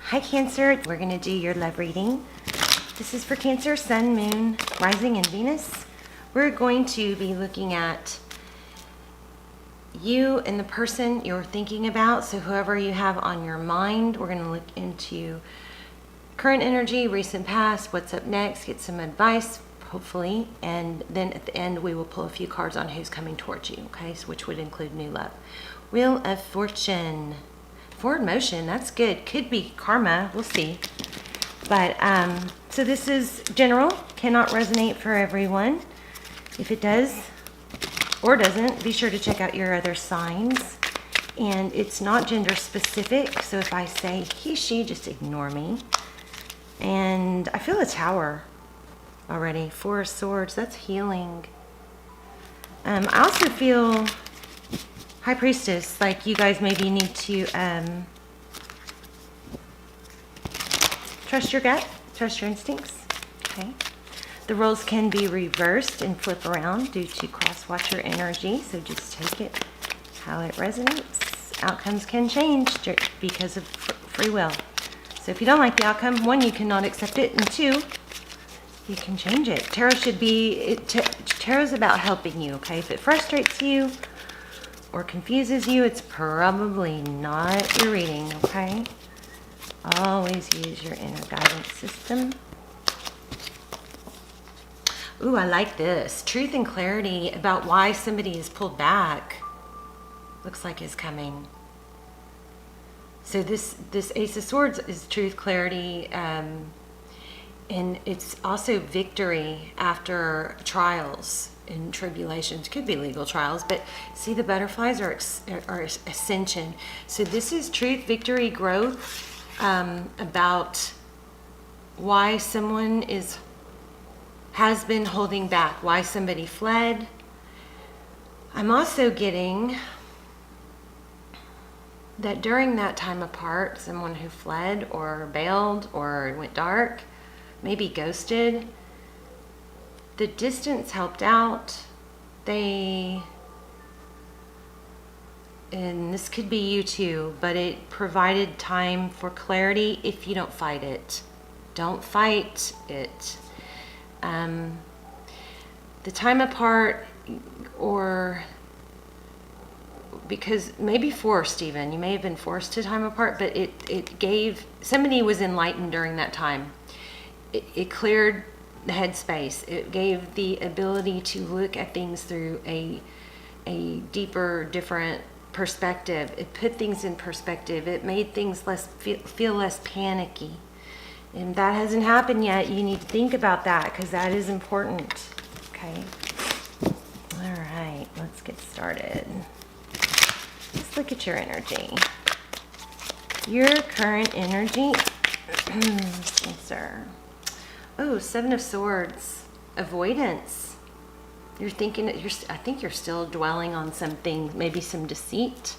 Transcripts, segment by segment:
Hi Cancer, we're going to do your love reading. This is for Cancer, Sun, Moon, Rising, and Venus. We're going to be looking at you and the person you're thinking about. So whoever you have on your mind, we're going to look into current energy, recent past, what's up next, get some advice, hopefully. And then at the end, we will pull a few cards on who's coming towards you, okay? So which would include new love. Wheel of Fortune. Forward motion, that's good. Could be karma, we'll see. But so this is general, cannot resonate for everyone. If it does or doesn't, be sure to check out your other signs. And it's not gender specific, so if I say he, she, just ignore me. And I feel a tower already. Four of Swords, that's healing. I also feel High Priestess, like you guys maybe need to trust your gut, trust your instincts, okay? The roles can be reversed and flip around due to cross-watcher energy, so just take it how it resonates. Outcomes can change because of free will. So if you don't like the outcome, one, you cannot accept it, and two, you can change it. Tarot's about helping you, okay? If it frustrates you, or confuses you, it's probably not your reading, okay? Always use your inner guidance system. Ooh, I like this. Truth and clarity about why somebody is pulled back. Looks like is coming. So this Ace of Swords is truth, clarity, and it's also victory after trials and tribulations. Could be legal trials, but see, the butterflies are ascension. So this is truth, victory, growth, about why someone has been holding back, why somebody fled. I'm also getting that during that time apart, someone who fled or bailed or went dark, maybe ghosted, the distance helped out. And this could be you too, but it provided time for clarity if you don't fight it. Don't fight it. The time apart, or because maybe forced even, you may have been forced to time apart, but it gave, somebody was enlightened during that time. It cleared the headspace. It gave the ability to look at things through a deeper, different perspective. It put things in perspective. It made things feel less panicky. And that hasn't happened yet. You need to think about that because that is important. Okay. All right, let's get started. Let's look at your energy. Your current energy, Cancer. Oh, Seven of Swords, avoidance. You're thinking that I think you're still dwelling on something, maybe some deceit.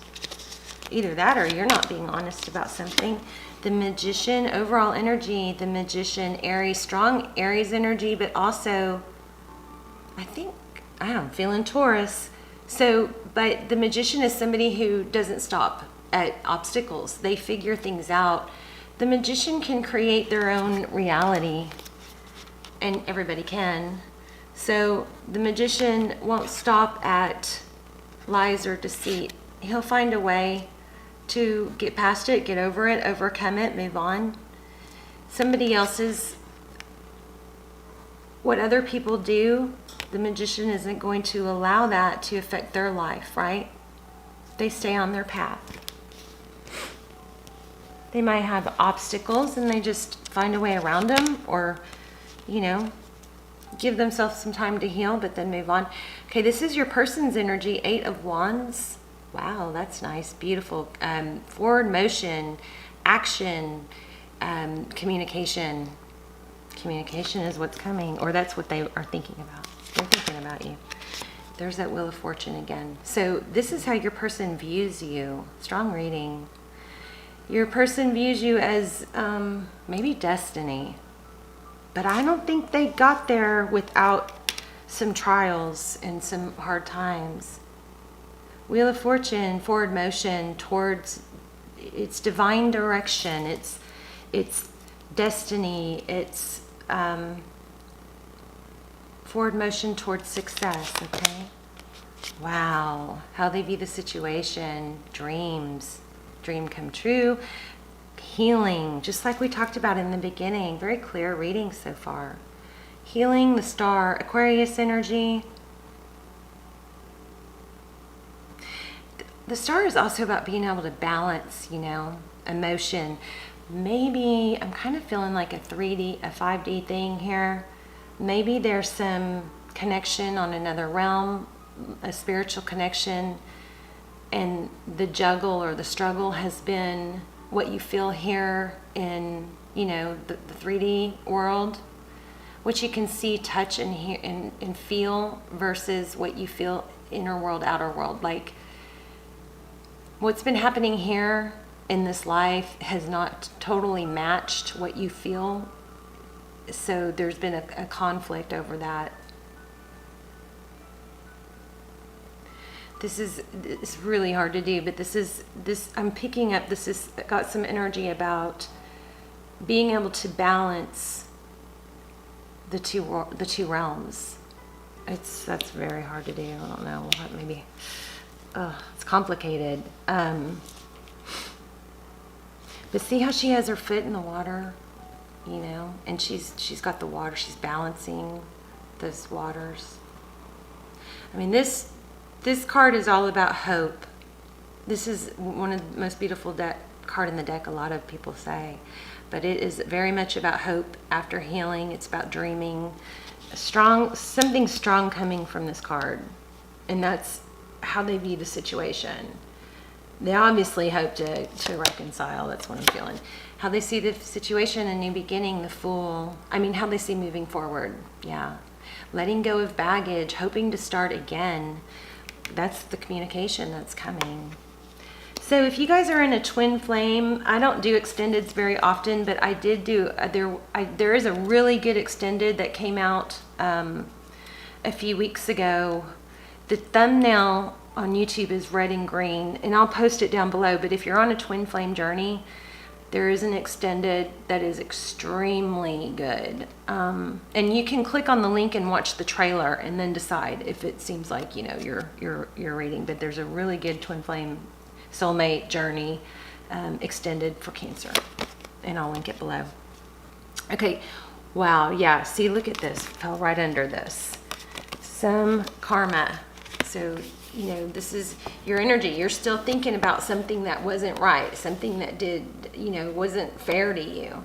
Either that or you're not being honest about something. The Magician, overall energy, the Magician, Aries, strong Aries energy, but also, I'm feeling Taurus. So, but the Magician is somebody who doesn't stop at obstacles. They figure things out. The Magician can create their own reality. And everybody can. So the Magician won't stop at lies or deceit. He'll find a way to get past it, get over it, overcome it, move on. Somebody else's, what other people do, the Magician isn't going to allow that to affect their life, right? They stay on their path. They might have obstacles and they just find a way around them, or give themselves some time to heal, but then move on. Okay, this is your person's energy, Eight of Wands. Wow, that's nice, beautiful. Forward motion, action, communication. Communication is what's coming, or that's what they are thinking about. They're thinking about you. There's that Wheel of Fortune again. So this is how your person views you. Strong reading. Your person views you as maybe destiny. But I don't think they got there without some trials and some hard times. Wheel of Fortune, forward motion towards its divine direction. it's destiny, it's forward motion towards success, okay? Wow, how they view the situation, dreams, dream come true, healing, just like we talked about in the beginning. Very clear reading so far. Healing, the star, Aquarius energy. The star is also about being able to balance, you know, emotion. Maybe I'm kind of feeling like a 3D, a 5D thing here. Maybe there's some connection on another realm, a spiritual connection, and the juggle or the struggle has been what you feel here in, you know, the 3D world, which you can see, touch, and hear and feel, versus what you feel inner world, outer world. Like, what's been happening here in this life has not totally matched what you feel. So there's been a conflict over that. It's really hard to do, but I'm picking up, this has got some energy about being able to balance the two realms. That's very hard to do. I don't know, maybe it's complicated. But see how she has her foot in the water, you know, and she's got the water, she's balancing those waters. I mean, this card is all about hope. This is one of the most beautiful card in the deck, a lot of people say. But it is very much about hope after healing. It's about dreaming. Something strong coming from this card. And that's how they view the situation. They obviously hope to reconcile. That's what I'm feeling. How they see the situation, a new beginning, the Fool. I mean, how they see moving forward. Yeah. Letting go of baggage, hoping to start again. That's the communication that's coming. So if you guys are in a twin flame, I don't do extendeds very often, but I did do, there is a really good extended that came out a few weeks ago. The thumbnail on YouTube is red and green, and I'll post it down below. But if you're on a twin flame journey, there is an extended that is extremely good. And you can click on the link and watch the trailer and then decide if it seems like, you know, your reading. But there's a really good twin flame soulmate journey extended for Cancer, and I'll link it below. Okay, wow, yeah, see, look at this, fell right under this. Some karma. So, you know, this is your energy. You're still thinking about something that wasn't right, something that wasn't fair to you.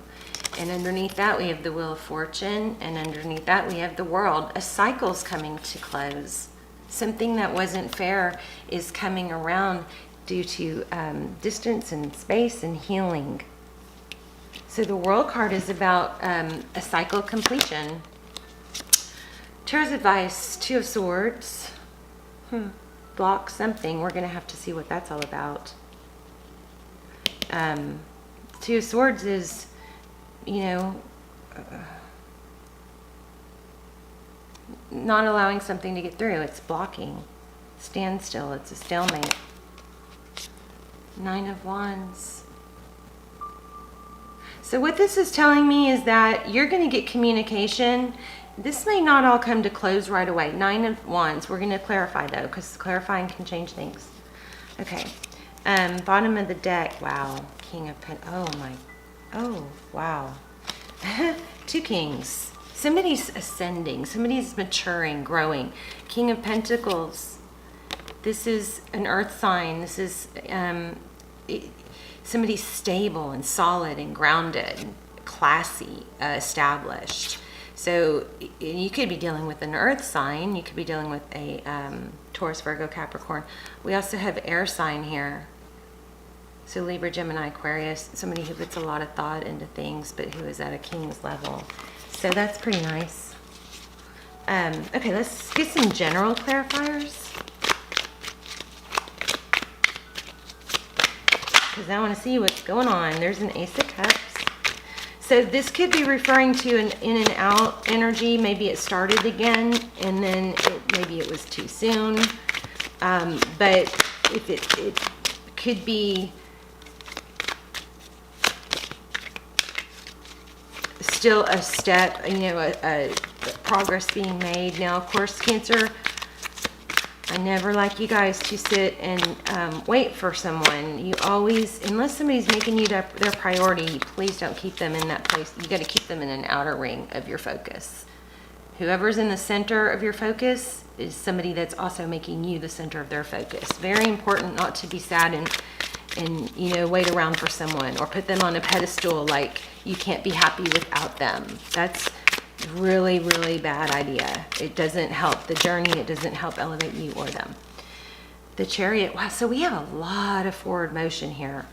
And underneath that, we have the Wheel of Fortune, and underneath that, we have the World. A cycle's coming to close. Something that wasn't fair is coming around due to distance and space and healing. So the World card is about a cycle completion. Tarot's advice, Two of Swords. Block something. We're going to have to see what that's all about. Two of Swords is, you know, not allowing something to get through. It's blocking. Standstill. It's a stalemate. Nine of Wands. So what this is telling me is that you're going to get communication. This may not all come to close right away. Nine of Wands. We're going to clarify though, because clarifying can change things. Okay. Bottom of the deck. Wow. King of Pentacles. Oh, wow. Two Kings. Somebody's ascending. Somebody's maturing, growing. King of Pentacles. This is an earth sign. This is somebody's stable and solid and grounded, classy, established. So you could be dealing with an earth sign. You could be dealing with a Taurus, Virgo, Capricorn. We also have air sign here. So Libra, Gemini, Aquarius. Somebody who puts a lot of thought into things, but who is at a king's level. So that's pretty nice. Okay, let's get some general clarifiers. Because I want to see what's going on. There's an Ace of Cups. So this could be referring to an in and out energy. Maybe it started again, and then maybe it was too soon. But if it could be still a step, you know, a progress being made. Now, of course, Cancer, I never like you guys to sit and wait for someone. You always, unless somebody's making you their priority, please don't keep them in that place. You got to keep them in an outer ring of your focus. Whoever's in the center of your focus is somebody that's also making you the center of their focus. Very important not to be sad and you know, wait around for someone or put them on a pedestal like you can't be happy without them. That's really, really bad idea. It doesn't help the journey. It doesn't help elevate you or them. The Chariot. Wow, so we have a lot of forward motion here.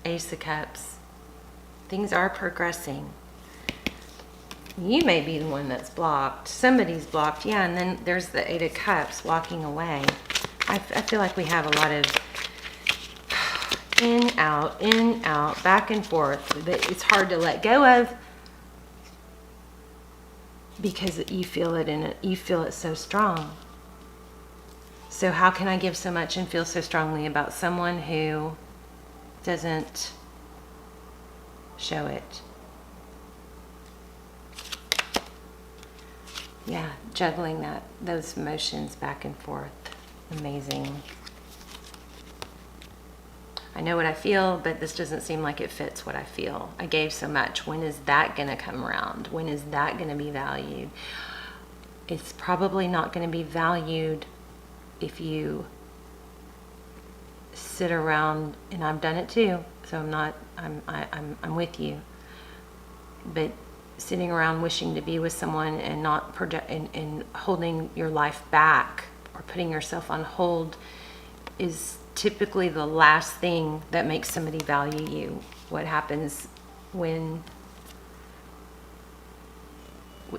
Ace of Cups. Things are progressing. You may be the one that's blocked. Somebody's blocked. Yeah, and then there's the Eight of Cups walking away. I feel like we have a lot of in, out, back and forth that it's hard to let go of because you feel it you feel it so strong. So how can I give so much and feel so strongly about someone who doesn't show it? Yeah, juggling those emotions back and forth. Amazing. I know what I feel, but this doesn't seem like it fits what I feel. I gave so much. When is that going to come around? When is that going to be valued? It's probably not going to be valued if you sit around, and I've done it too, so I'm with you. But sitting around wishing to be with someone and not and holding your life back or putting yourself on hold is typically the last thing that makes somebody value you. What happens what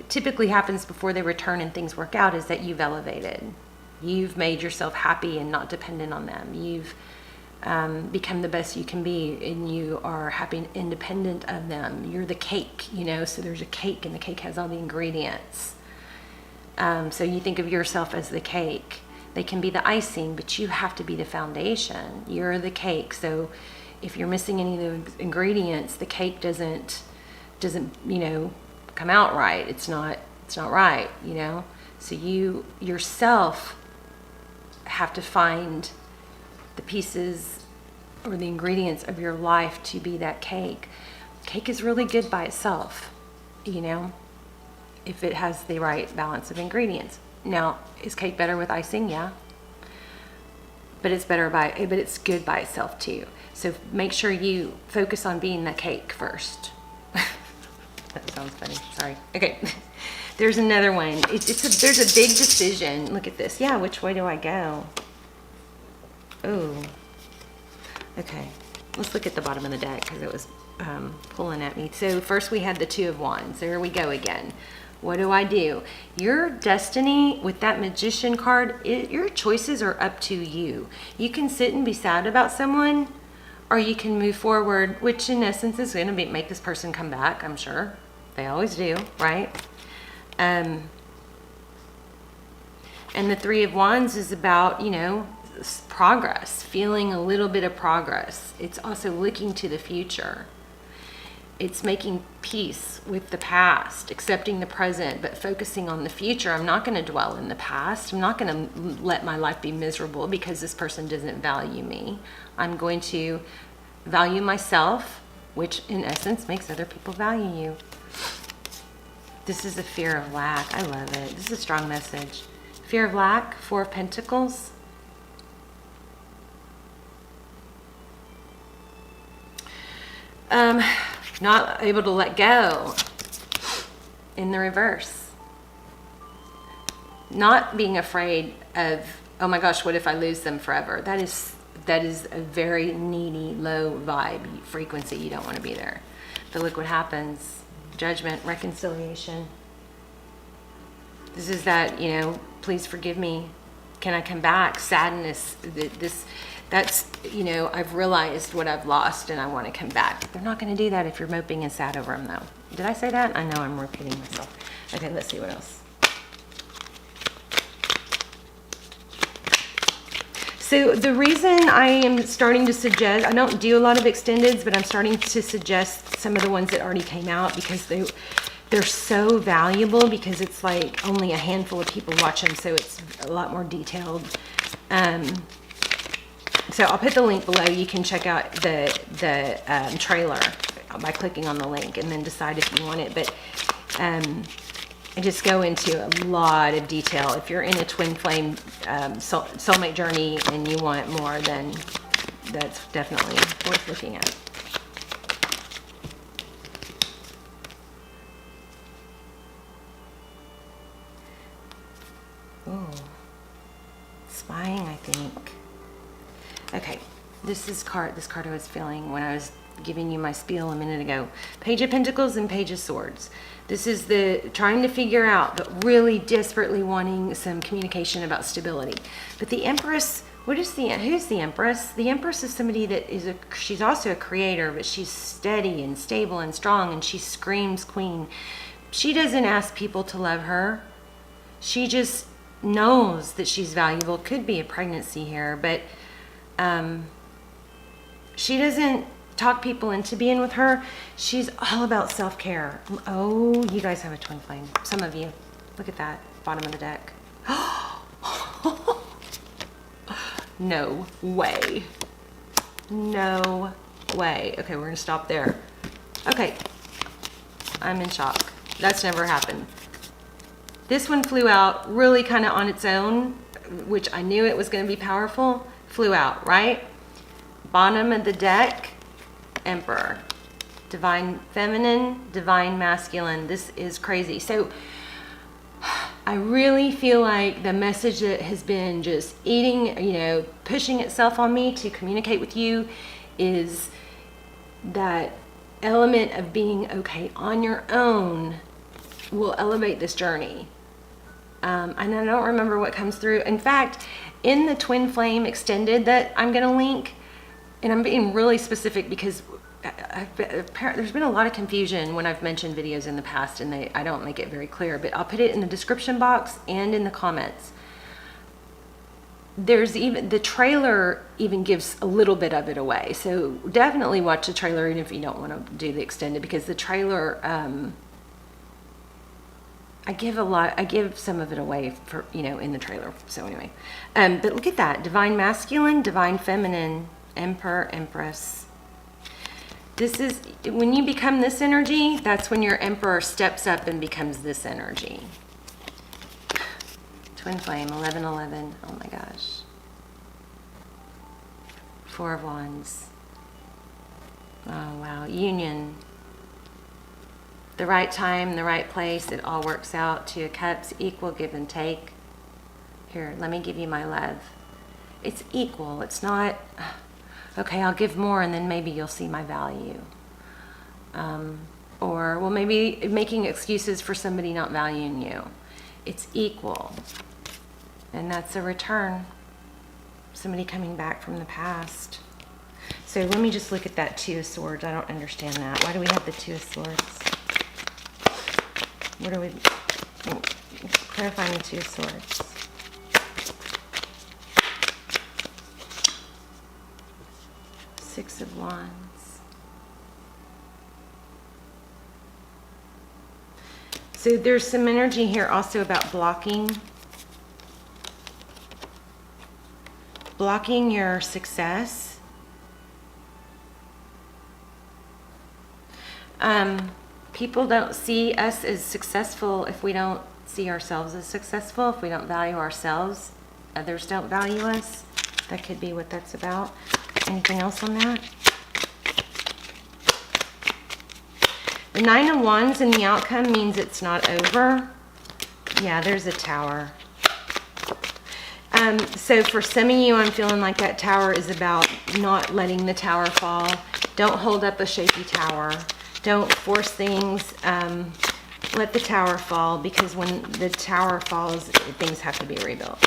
typically happens before they return and things work out is that you've elevated. You've made yourself happy and not dependent on them. You've become the best you can be, and you are happy and independent of them. You're the cake, you know, so there's a cake and the cake has all the ingredients. So you think of yourself as the cake. They can be the icing, but you have to be the foundation. You're the cake. So if you're missing any of the ingredients, the cake doesn't, you know, come out right. It's not right, you know? So you yourself have to find the pieces or the ingredients of your life to be that cake. Cake is really good by itself, you know, if it has the right balance of ingredients. Now, is cake better with icing? Yeah. But it's good by itself too. So make sure you focus on being the cake first. That sounds funny. Sorry. Okay. There's another one. There's a big decision. Look at this. Yeah, which way do I go? Oh. Okay. Let's look at the bottom of the deck because it was pulling at me. So first we had the Two of Wands. There we go again. What do I do? Your destiny with that Magician card, your choices are up to you. You can sit and be sad about someone, or you can move forward, which in essence is going to make this person come back, I'm sure. They always do, right? And the Three of Wands is about, you know, progress, feeling a little bit of progress. It's also looking to the future. It's making peace with the past, accepting the present, but focusing on the future. I'm not going to dwell in the past. I'm not going to let my life be miserable because this person doesn't value me. I'm going to value myself, which in essence makes other people value you. This is a fear of lack. I love it. This is a strong message. Fear of lack, Four of Pentacles. Not able to let go in the reverse. Not being afraid of, oh my gosh, what if I lose them forever? That is a very needy, low vibe frequency. You don't want to be there. But look what happens. Judgment, reconciliation. This is that, you know, please forgive me. Can I come back? Sadness, that's, you know, I've realized what I've lost and I want to come back. They're not going to do that if you're moping and sad over them, though. Did I say that? I know I'm repeating myself. Okay, let's see what else. So the reason I am starting to suggest, I don't do a lot of extendeds, but I'm starting to suggest some of the ones that already came out because they're so valuable, because it's like only a handful of people watch them, so it's a lot more detailed. So I'll put the link below. You can check out the trailer by clicking on the link and then decide if you want it. But I just go into a lot of detail. If you're in a twin flame soulmate journey and you want more, then that's definitely worth looking at. Ooh, spying, I think. Okay, this card I was feeling when I was giving you my spiel a minute ago. Page of Pentacles and Page of Swords. This is the trying to figure out, but really desperately wanting some communication about stability. But the Empress, who's the Empress? The Empress is somebody that she's also a creator, but she's steady and stable and strong, and she screams queen. She doesn't ask people to love her. She just knows that she's valuable. Could be a pregnancy here, but she doesn't talk people into being with her. She's all about self-care. Oh, you guys have a twin flame. Some of you. Look at that. Bottom of the deck. No way. No way. Okay, we're going to stop there. Okay. I'm in shock. That's never happened. This one flew out really kind of on its own, which I knew it was going to be powerful. Flew out, right? Bottom of the deck, Emperor. Divine Feminine, Divine Masculine. This is crazy. So I really feel like the message that has been just eating, pushing itself on me to communicate with you is that element of being okay on your own will elevate this journey. And I don't remember what comes through. In fact, in the Twin Flame Extended that I'm going to link, and I'm being really specific because there's been a lot of confusion when I've mentioned videos in the past, and I don't make it very clear, but I'll put it in the description box and in the comments. There's even, the trailer even gives a little bit of it away. So definitely watch the trailer even if you don't want to do the extended, because the trailer, I give some of it away for, in the trailer. So anyway, but look at that. Divine Masculine, Divine Feminine, Emperor, Empress. This is, when you become this energy, that's when your Emperor steps up and becomes this energy. Twin Flame, 1111. Oh my gosh. Four of Wands. Oh wow. Union. The right time, the right place, it all works out. Two of Cups, equal give and take. Here, let me give you my love. It's equal. It's not, okay, I'll give more and then maybe you'll see my value. Or, well, maybe making excuses for somebody not valuing you. It's equal. And that's a return. Somebody coming back from the past. So let me just look at that Two of Swords. I don't understand that. Why do we have the Two of Swords? What are we, clarifying the Two of Swords. Six of Wands. So there's some energy here also about blocking your success. People don't see us as successful if we don't see ourselves as successful. If we don't value ourselves, others don't value us. That could be what that's about. Anything else on that? The Nine of Wands in the outcome means it's not over. Yeah, there's a Tower. So for some of you, I'm feeling like that Tower is about not letting the tower fall. Don't hold up a shaky tower. Don't force things. Let the tower fall, because when the tower falls, things have to be rebuilt.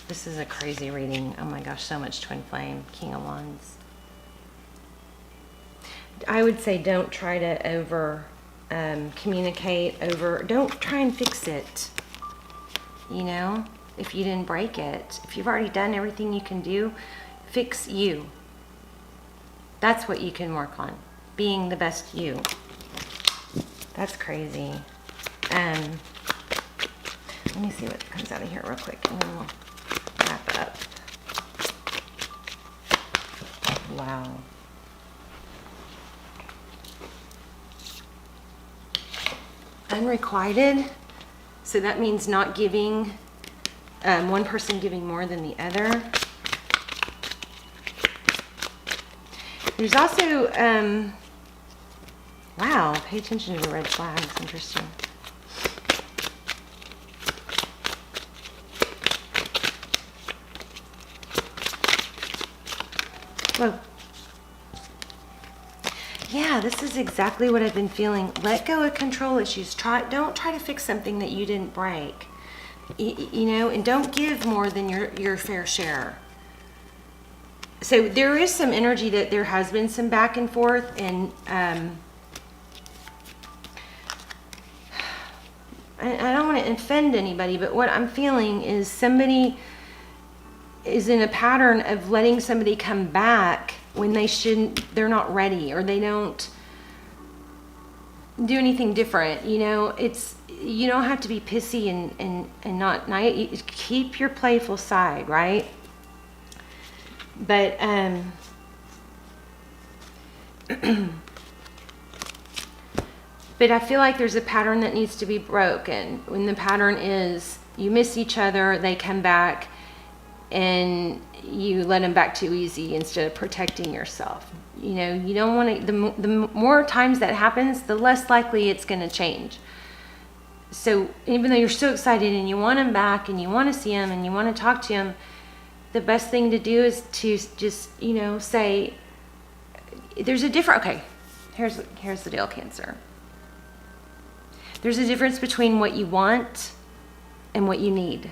This is a crazy reading. Oh my gosh, so much Twin Flame. King of Wands. I would say don't try to over communicate, don't try and fix it. if you didn't break it. If you've already done everything you can do, fix you. That's what you can work on. Being the best you. That's crazy. Let me see what comes out of here real quick, and then we'll wrap up. Wow. Unrequited, so that means not giving, one person giving more than the other. There's also, wow, pay attention to the red flags, interesting. Whoa. Yeah, this is exactly what I've been feeling. Let go of control issues. Don't try to fix something that you didn't break. You know, and don't give more than your fair share. So there is some energy that there has been some back and forth, and I don't want to offend anybody, but what I'm feeling is somebody is in a pattern of letting somebody come back when they shouldn't, they're not ready, or they don't do anything different. You know, you don't have to be pissy and not nice. Keep your playful side, right? But but I feel like there's a pattern that needs to be broken. When the pattern is you miss each other, they come back, and you let them back too easy instead of protecting yourself. You know, you don't want to, the more times that happens, the less likely it's going to change. So even though you're so excited and you want them back and you want to see them and you want to talk to them, the best thing to do is to just, you know, say, there's a different, okay, here's the deal, Cancer. There's a difference between what you want and what you need.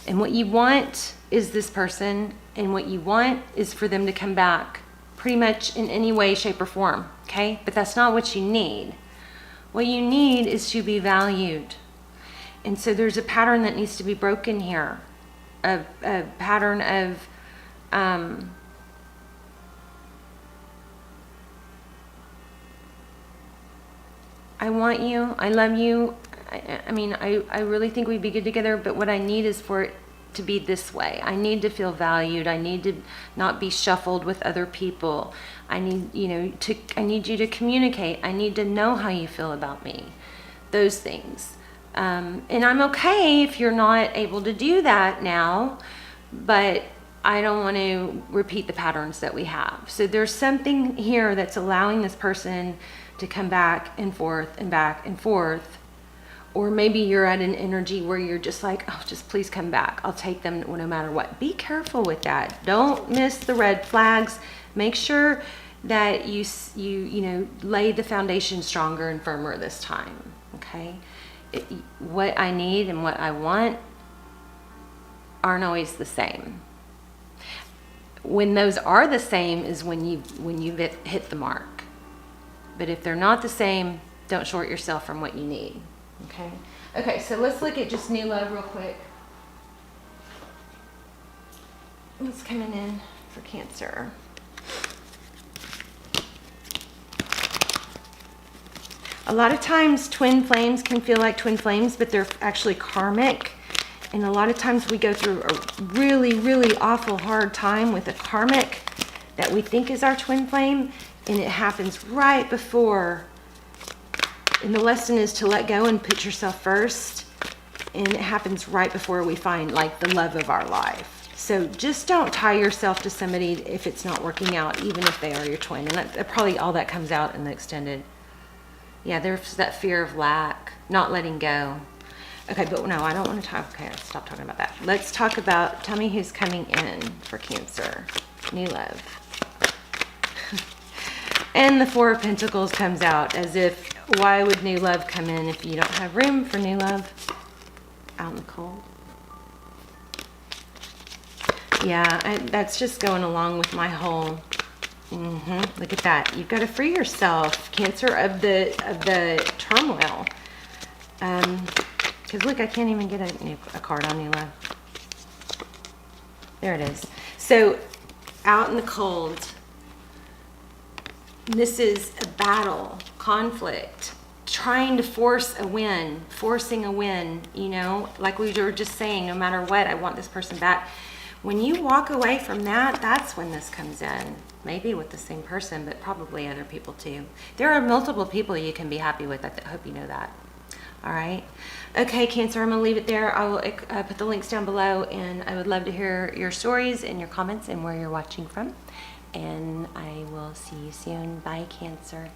And what you want is this person, and what you want is for them to come back pretty much in any way, shape, or form, okay? But that's not what you need. What you need is to be valued. And so there's a pattern that needs to be broken here. A pattern of I want you, I love you. I mean, I really think we'd be good together, but what I need is for it to be this way. I need to feel valued. I need to not be shuffled with other people. I need, you know, I need you to communicate. I need to know how you feel about me. Those things. And I'm okay if you're not able to do that now, but I don't want to repeat the patterns that we have. So there's something here that's allowing this person to come back and forth and back and forth. Or maybe you're at an energy where you're just like, oh, just please come back. I'll take them no matter what. Be careful with that. Don't miss the red flags. Make sure that you know, lay the foundation stronger and firmer this time, okay? What I need and what I want aren't always the same. When those are the same is when you hit the mark. But if they're not the same, don't short yourself from what you need. Okay, so let's look at just new love real quick. What's coming in for Cancer? A lot of times twin flames can feel like twin flames, but they're actually karmic. And a lot of times we go through a really, really awful hard time with a karmic that we think is our twin flame, and it happens right before. And the lesson is to let go and put yourself first. And it happens right before we find like the love of our life. So just don't tie yourself to somebody if it's not working out, even if they are your twin. And that's probably all that comes out in the extended. Yeah, there's that fear of lack, not letting go. Okay, but no, I don't want to talk. Okay, let's stop talking about that. Let's talk about, tell me who's coming in for Cancer. New love. And the Four of Pentacles comes out as if, why would new love come in if you don't have room for new love out in the cold? Yeah, that's just going along with my whole, look at that. You've got to free yourself, Cancer, of the turmoil. Because look, I can't even get a card on new love. There it is. So out in the cold, this is a battle, conflict, trying to force a win, forcing a win, you know, like we were just saying, no matter what, I want this person back. When you walk away from that, that's when this comes in. Maybe with the same person, but probably other people too. There are multiple people you can be happy with. I hope you know that. All right. Okay, Cancer, I'm going to leave it there. I will put the links down below, and I would love to hear your stories and your comments and where you're watching from. And I will see you soon. Bye, Cancer.